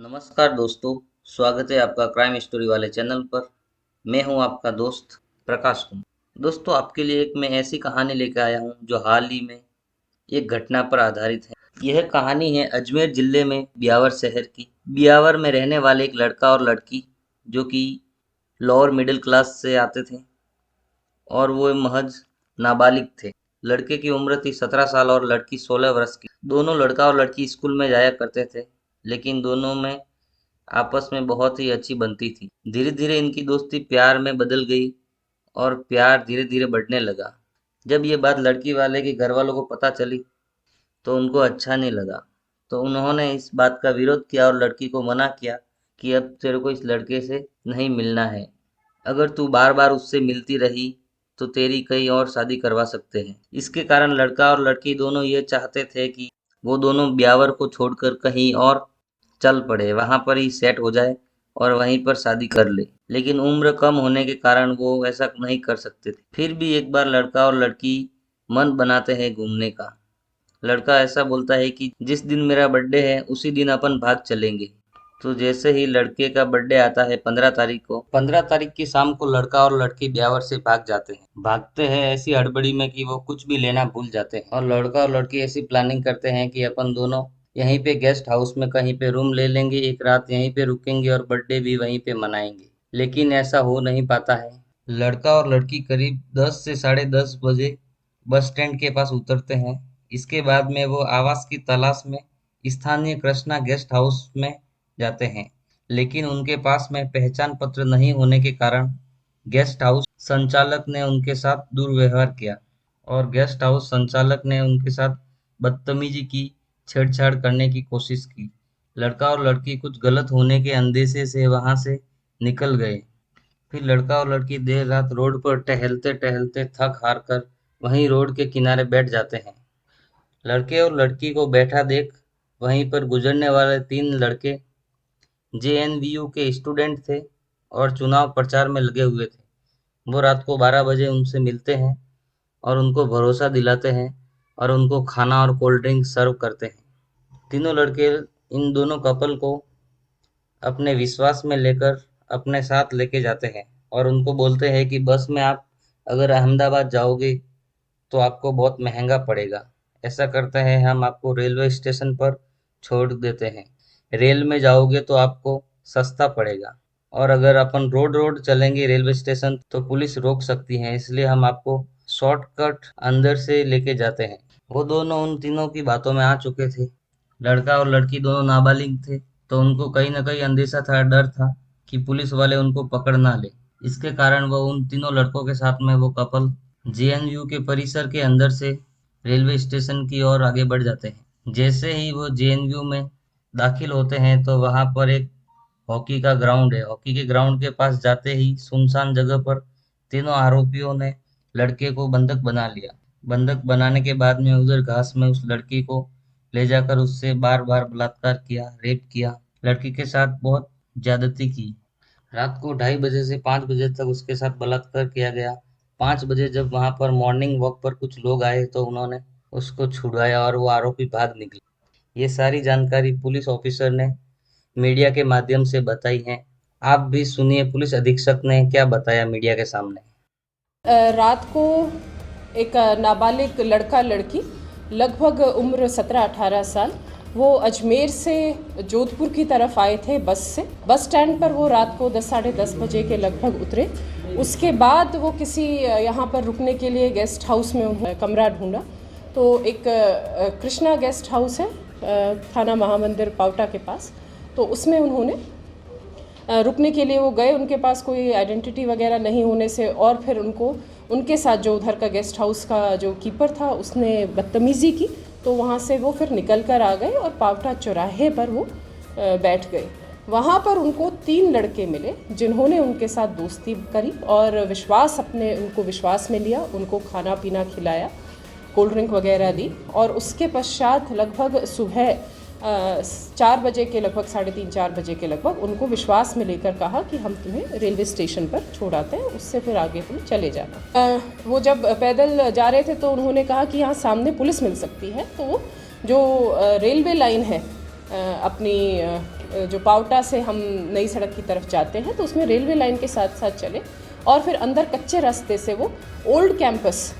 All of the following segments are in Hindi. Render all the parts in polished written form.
नमस्कार दोस्तों, स्वागत है आपका क्राइम स्टोरी वाले चैनल पर। मैं हूं आपका दोस्त प्रकाश कुमार। दोस्तों, आपके लिए एक मैं ऐसी कहानी लेकर आया हूं जो हाल ही में एक घटना पर आधारित है। यह कहानी है अजमेर जिले में ब्यावर शहर की। ब्यावर में रहने वाले एक लड़का और लड़की जो कि लोअर मिडिल क्लास से आते थे और वो महज नाबालिग थे। लड़के की उम्र थी 17 साल और लड़की 16 वर्ष की। दोनों लड़का और लड़की स्कूल में जाया करते थे, लेकिन दोनों में आपस में बहुत ही अच्छी बनती थी। धीरे धीरे इनकी दोस्ती प्यार में बदल गई और प्यार धीरे धीरे बढ़ने लगा। जब ये बात लड़की वाले के घर वालों को पता चली तो उनको अच्छा नहीं लगा। तो उन्होंने इस बात का विरोध किया और लड़की को मना किया कि अब तेरे को इस लड़के से नहीं मिलना है। अगर तू बार बार उससे मिलती रही तो तेरी कहीं और शादी करवा सकते हैं। इसके कारण लड़का और लड़की दोनों ये चाहते थे कि वो दोनों ब्यावर को छोड़कर कहीं और चल पड़े, वहां पर ही सेट हो जाए और वहीं पर शादी कर ले। लेकिन उम्र कम होने के कारण वो ऐसा नहीं कर सकते थे। फिर भी एक बार लड़का और लड़की मन बनाते हैं घूमने का। लड़का ऐसा बोलता है कि जिस दिन मेरा बर्थडे है उसी दिन अपन भाग चलेंगे। तो जैसे ही लड़के का बर्थडे आता है 15 तारीख को, 15 तारीख की शाम को लड़का और लड़की ब्यावर से भाग जाते हैं। भागते हैं ऐसी हड़बड़ी में कि वो कुछ भी लेना भूल जाते हैं और लड़का और लड़की ऐसी प्लानिंग करते हैं कि अपन दोनों यहीं पे गेस्ट हाउस में कहीं पे रूम ले लेंगे, एक रात यहीं पे रुकेंगे और बर्थडे भी वहीं पे मनाएंगे। लेकिन ऐसा हो नहीं पाता है। लड़का और लड़की करीब 10 से 10:30 बजे बस स्टैंड के पास उतरते हैं। इसके बाद में वो आवास की तलाश में स्थानीय कृष्णा गेस्ट हाउस में जाते हैं, लेकिन उनके पास में पहचान पत्र नहीं होने के कारण गेस्ट हाउस संचालक ने उनके साथ दुर्व्यवहार किया और गेस्ट हाउस संचालक ने उनके साथ बदतमीजी की, छेड़छाड़ करने की कोशिश की। लड़का और लड़की कुछ गलत होने के अंदेशे से वहां से निकल गए। फिर लड़का और लड़की देर रात रोड पर टहलते टहलते थक हार कर वहीं रोड के किनारे बैठ जाते हैं। लड़के और लड़की को बैठा देख वहीं पर गुजरने वाले 3 लड़के जेएनवीयू के स्टूडेंट थे और चुनाव प्रचार में लगे हुए थे। वो रात को 12 बजे उनसे मिलते हैं और उनको भरोसा दिलाते हैं और उनको खाना और कोल्ड ड्रिंक सर्व करते हैं। तीनों लड़के इन दोनों कपल को अपने विश्वास में लेकर अपने साथ लेके जाते हैं और उनको बोलते हैं कि बस में आप अगर अहमदाबाद जाओगे तो आपको बहुत महंगा पड़ेगा। ऐसा करते हैं हम आपको रेलवे स्टेशन पर छोड़ देते हैं। रेल में जाओगे तो आपको सस्ता पड़ेगा और अगर अपन रोड रोड चलेंगे रेलवे स्टेशन तो पुलिस रोक सकती है, इसलिए हम आपको शॉर्टकट अंदर से लेके जाते हैं। वो दोनों उन तीनों की बातों में आ चुके थे। लड़का और लड़की दोनों नाबालिग थे, तो उनको कहीं ना कहीं अंदेशा था, डर था कि पुलिस वाले उनको पकड़ ना ले। इसके कारण वो उन तीनों लड़कों के साथ में वो कपल जेएनयू के परिसर के अंदर से रेलवे स्टेशन की ओर आगे बढ़ जाते हैं। जैसे ही वो जेएनयू में दाखिल होते हैं तो वहां पर एक हॉकी का ग्राउंड है। हॉकी के ग्राउंड के पास जाते ही सुनसान जगह पर तीनों आरोपियों ने लड़के को बंधक बना लिया। बंधक बनाने के बाद में उधर घास में उस लड़की को ले जाकर उससे बार बार बलात्कार किया, रेप किया, लड़की के साथ बहुत ज्यादती की। रात को 2:30 बजे से 5 बजे तक उसके साथ बलात्कार किया गया। 5 बजे जब वहां पर मॉर्निंग वॉक पर कुछ लोग आए तो उन्होंने उसको छुड़ाया और वो आरोपी भाग निकले। ये सारी जानकारी पुलिस ऑफिसर ने मीडिया के माध्यम से बताई है। आप भी सुनिए पुलिस अधीक्षक ने क्या बताया मीडिया के सामने। रात को एक नाबालिग लड़का लड़की लगभग उम्र 17-18 साल वो अजमेर से जोधपुर की तरफ आए थे बस से। बस स्टैंड पर वो रात को 10-10:30 बजे के लगभग उतरे। उसके बाद वो किसी यहाँ पर रुकने के लिए गेस्ट हाउस में उन्होंने कमरा ढूंढा। तो एक कृष्णा गेस्ट हाउस है थाना महामंदिर पावटा के पास, तो उसमें उन्होंने रुकने के लिए वो गए। उनके पास कोई आइडेंटिटी वगैरह नहीं होने से और फिर उनके साथ जो उधर का गेस्ट हाउस का जो कीपर था उसने बदतमीज़ी की, तो वहाँ से वो फिर निकल कर आ गए और पावटा चौराहे पर वो बैठ गए। वहाँ पर उनको 3 लड़के मिले जिन्होंने उनके साथ दोस्ती करी और उनको विश्वास में लिया, उनको खाना पीना खिलाया, कोल्ड ड्रिंक वगैरह दी और उसके पश्चात लगभग सुबह 4 बजे के लगभग 3:30-4 बजे के लगभग उनको विश्वास में लेकर कहा कि हम तुम्हें रेलवे स्टेशन पर छोड़ आते हैं, उससे फिर आगे तुम चले जाना। वो जब पैदल जा रहे थे तो उन्होंने कहा कि यहाँ सामने पुलिस मिल सकती है। तो वो जो रेलवे लाइन है अपनी जो पावटा से हम नई सड़क की तरफ जाते हैं तो उसमें रेलवे लाइन के साथ साथ चले और फिर अंदर कच्चे रास्ते से वो ओल्ड कैंपस,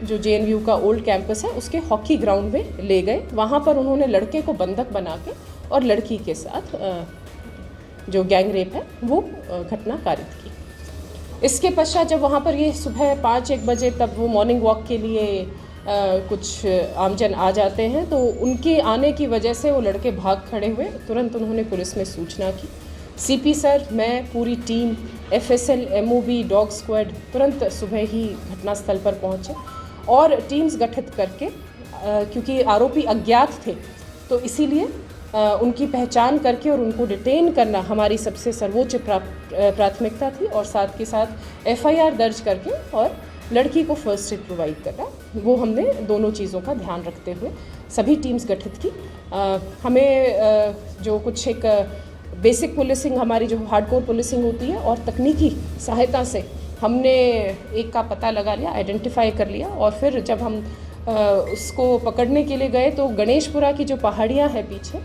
जो जेएनयू का ओल्ड कैंपस है, उसके हॉकी ग्राउंड में ले गए। वहाँ पर उन्होंने लड़के को बंधक बना के और लड़की के साथ जो गैंग रेप है वो घटना कारित की। इसके पश्चात जब वहाँ पर ये सुबह 5-1 बजे तब वो मॉर्निंग वॉक के लिए कुछ आमजन आ जाते हैं तो उनके आने की वजह से वो लड़के भाग खड़े हुए। तुरंत उन्होंने पुलिस में सूचना की। सीपी सर, मैं, पूरी team, FSL, MOB, dog squad तुरंत सुबह ही घटनास्थल पर पहुँचे और टीम्स गठित करके, क्योंकि आरोपी अज्ञात थे तो इसीलिए उनकी पहचान करके और उनको डिटेन करना हमारी सबसे सर्वोच्च प्राथमिकता थी और साथ के साथ एफआईआर दर्ज करके और लड़की को फर्स्ट एड प्रोवाइड करना, वो हमने दोनों चीज़ों का ध्यान रखते हुए सभी टीम्स गठित की। हमें जो कुछ एक बेसिक पुलिसिंग, हमारी जो हार्डकोर पुलिसिंग होती है और तकनीकी सहायता से हमने एक का पता लगा लिया, आइडेंटिफाई कर लिया और फिर जब हम उसको पकड़ने के लिए गए तो गणेशपुरा की जो पहाड़ियाँ हैं पीछे,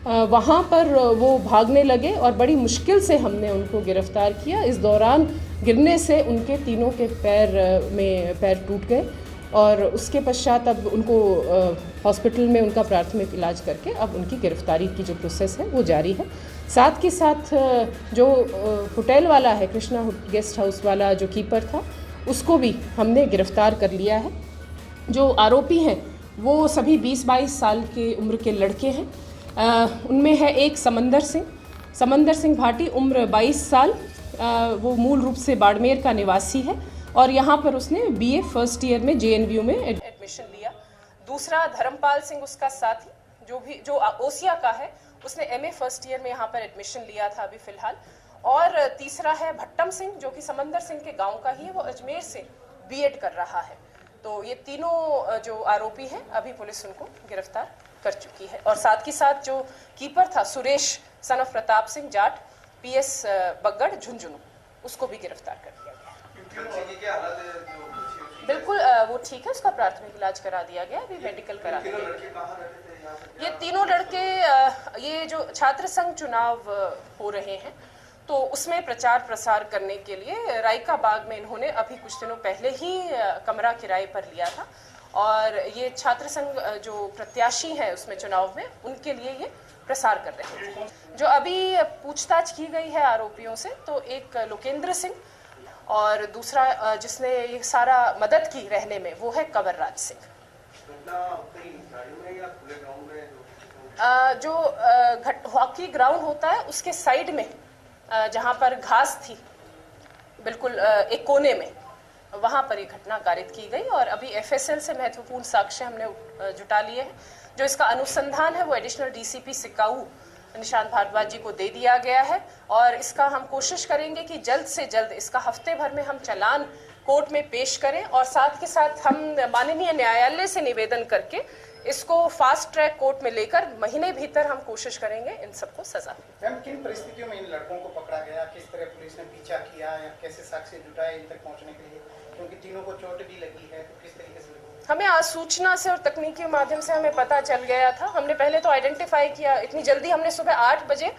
वहाँ पर वो भागने लगे और बड़ी मुश्किल से हमने उनको गिरफ्तार किया। इस दौरान गिरने से उनके तीनों के पैर टूट गए और उसके पश्चात अब उनको हॉस्पिटल में उनका प्राथमिक इलाज करके अब उनकी गिरफ्तारी की जो प्रोसेस है वो जारी है। साथ के साथ जो होटल वाला है, कृष्णा गेस्ट हाउस वाला जो कीपर था, उसको भी हमने गिरफ्तार कर लिया है। जो आरोपी हैं वो सभी 20-22 साल के उम्र के लड़के हैं। उनमें है एक समंदर सिंह भाटी, उम्र 22 साल, वो मूल रूप से बाड़मेर का निवासी है और यहाँ पर उसने बीए फर्स्ट ईयर में जेएनयू में एडमिशन लिया। दूसरा धर्मपाल सिंह उसका साथी, जो ओसिया का है, उसने एमए फर्स्ट ईयर में यहाँ पर एडमिशन लिया था अभी फिलहाल। और तीसरा है भट्टम सिंह, जो कि समंदर सिंह के गांव का ही है, वो अजमेर से बीएड कर रहा है। तो ये तीनों जो आरोपी हैं अभी पुलिस उनको गिरफ्तार कर चुकी है। और साथ ही साथ जो कीपर था Suresh son of Pratap Singh Jat, PS Bagar Jhunjhunu, उसको भी गिरफ्तार कर दिया गया। बिल्कुल वो ठीक है, उसका प्राथमिक इलाज करा दिया गया, अभी मेडिकल करा दिया गया। ये तीनों लड़के, ये जो छात्र संघ चुनाव हो रहे हैं तो उसमें प्रचार प्रसार करने के लिए रायका बाग में इन्होंने अभी कुछ दिनों पहले ही कमरा किराए पर लिया था और ये छात्र संघ जो प्रत्याशी है उसमें चुनाव में, उनके लिए ये प्रसार कर रहे थे। जो अभी पूछताछ की गई है आरोपियों से, तो एक लोकेंद्र सिंह और दूसरा जिसने ये सारा मदद की रहने में, वो है कंवरराज सिंह। जो हॉकी ग्राउंड होता है उसके साइड में जहाँ पर घास थी, बिल्कुल एक कोने में, वहाँ पर ये घटना कारित की गई और अभी एफएसएल से महत्वपूर्ण साक्ष्य हमने जुटा लिए हैं। जो इसका अनुसंधान है वो एडिशनल डीसीपी सिकाऊ निशांत भारद्वाज जी को दे दिया गया है और इसका हम कोशिश करेंगे कि जल्द से जल्द इसका हफ्ते भर में हम चालान कोर्ट में पेश करें और साथ के साथ हम माननीय न्यायालय से निवेदन करके इसको फास्ट ट्रैक कोर्ट में लेकर महीने भीतर हम कोशिश करेंगे इन सबको सजा। मैम, किन परिस्थितियों में इन लड़कों को पकड़ा गया, किस तरह पुलिस ने पीछा किया या कैसे साक्ष्य जुटाए इन तक पहुंचने के लिए, क्योंकि तीनों को चोट भी लगी है, तो किस तरीके से? हमें आज सूचना से और तकनीकी माध्यम से हमें पता चल गया था। हमने पहले तो आइडेंटिफाई किया, इतनी जल्दी हमने सुबह 8 बजे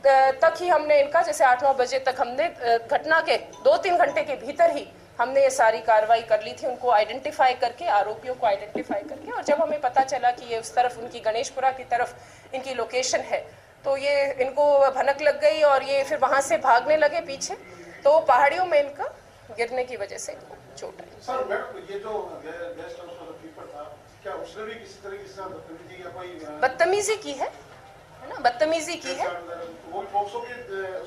तक ही हमने इनका, जैसे 8-9 बजे तक हमने घटना के 2-3 घंटे के भीतर ही हमने ये सारी कार्रवाई कर ली थी, उनको आइडेंटिफाई करके, आरोपियों को आइडेंटिफाई करके। और जब हमें पता चला कि ये उस तरफ, उनकी गणेशपुरा की तरफ इनकी लोकेशन है, तो ये इनको भनक लग गई और ये फिर वहाँ से भागने लगे पीछे, तो पहाड़ियों में इनका गिरने की वजह से इनको चोट आई। सर, मैडम, ये जो गेस्ट हाउस वाला कीपर था, क्या उसने भी किसी तरह की बदतमीजी या कोई बदतमीजी की है ना, बदतमीजी की है, वो पॉक्सो की?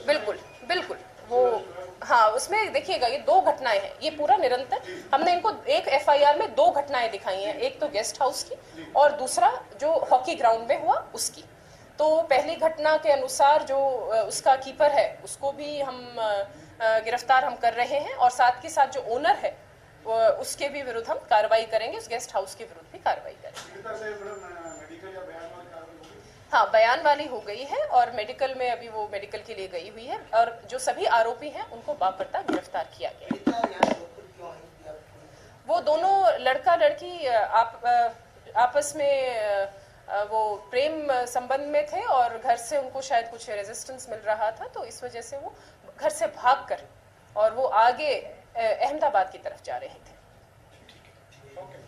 बिल्कुल बिल्कुल। वो हाँ, उसमें देखिएगा ये 2 घटनाएं हैं, ये पूरा निरंतर हमने इनको एक एफआईआर में 2 घटनाएं दिखाई हैं, एक तो गेस्ट हाउस की और दूसरा जो हॉकी ग्राउंड में हुआ उसकी। तो पहली घटना के अनुसार जो उसका कीपर है उसको भी हम गिरफ्तार हम कर रहे हैं और साथ के साथ जो ओनर है उसके भी विरुद्ध हम कार्रवाई करेंगे, उस गेस्ट हाउस के विरुद्ध भी कार्रवाई करेंगे। हाँ, बयान वाली हो गई है और मेडिकल में अभी वो मेडिकल के लिए गई हुई है और जो सभी आरोपी हैं उनको बाकायदा गिरफ्तार किया गया। वो दोनों लड़का लड़की आपस में वो प्रेम संबंध में थे और घर से उनको शायद कुछ रेजिस्टेंस मिल रहा था, तो इस वजह से वो घर से भागकर और वो आगे अहमदाबाद की तरफ जा रहे थे। ओके।